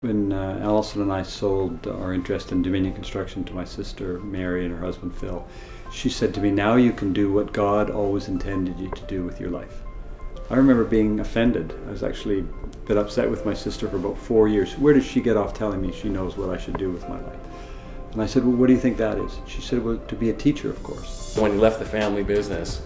When Alison and I sold our interest in Dominion Construction to my sister Mary and her husband Phil, she said to me, "Now you can do what God always intended you to do with your life." I remember being offended. I was actually a bit upset with my sister for about 4 years. Where did she get off telling me she knows what I should do with my life? And I said, "Well, what do you think that is?" She said, "Well, to be a teacher, of course." When he left the family business,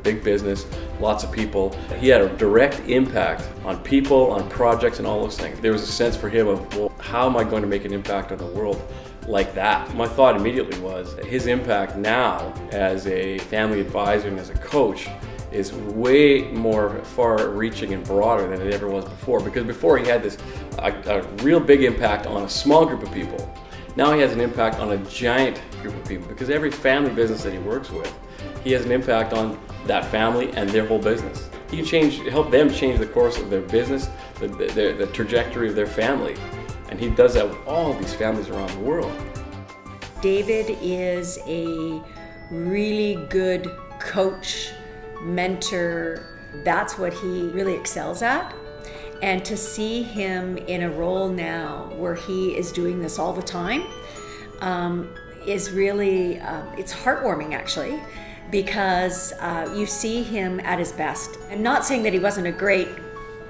big business, lots of people, he had a direct impact on people, on projects, and all those things. There was a sense for him of, well, how am I going to make an impact on the world like that? My thought immediately was his impact now as a family advisor and as a coach is way more far-reaching and broader than it ever was before. Because before he had this a real big impact on a small group of people. Now he has an impact on a giant group of people, because every family business that he works with, he has an impact on that family and their whole business. He can help them change the course of their business, the trajectory of their family. And he does that with all of these families around the world. David is a really good coach, mentor. That's what he really excels at. And to see him in a role now where he is doing this all the time is really, it's heartwarming actually, because you see him at his best. I'm not saying that he wasn't a great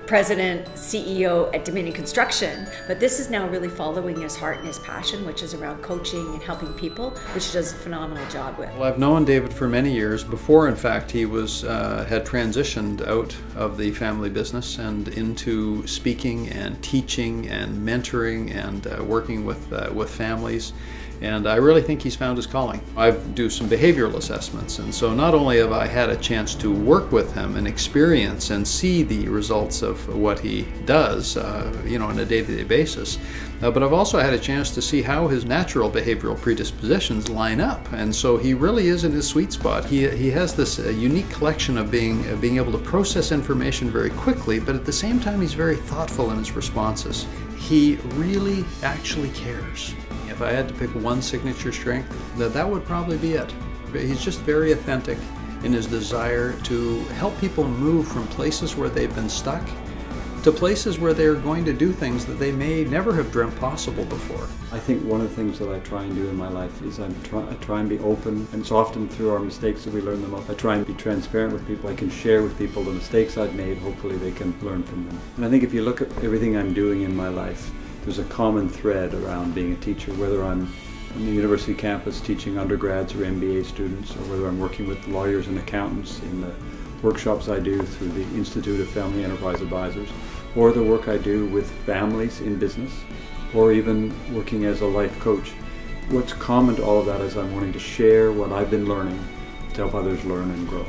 president, CEO at Dominion Construction, but this is now really following his heart and his passion, which is around coaching and helping people, which he does a phenomenal job with. Well, I've known David for many years, before in fact he had transitioned out of the family business and into speaking and teaching and mentoring and working with families. And I really think he's found his calling. I do some behavioral assessments, and so not only have I had a chance to work with him and experience and see the results of what he does, on a day-to-day basis, but I've also had a chance to see how his natural behavioral predispositions line up. And so he really is in his sweet spot. He has this unique collection of being able to process information very quickly, but at the same time he's very thoughtful in his responses. He really actually cares. If I had to pick one signature strength, that would probably be it. He's just very authentic in his desire to help people move from places where they've been stuck to places where they're going to do things that they may never have dreamt possible before. I think one of the things that I try and do in my life is I try and be open, and it's often through our mistakes that we learn the most. I try and be transparent with people. I can share with people the mistakes I've made. Hopefully they can learn from them. And I think if you look at everything I'm doing in my life, there's a common thread around being a teacher, whether I'm on the university campus teaching undergrads or MBA students, or whether I'm working with lawyers and accountants in the workshops I do through the Institute of Family Enterprise Advisors, or the work I do with families in business, or even working as a life coach. What's common to all of that is I'm wanting to share what I've been learning to help others learn and grow.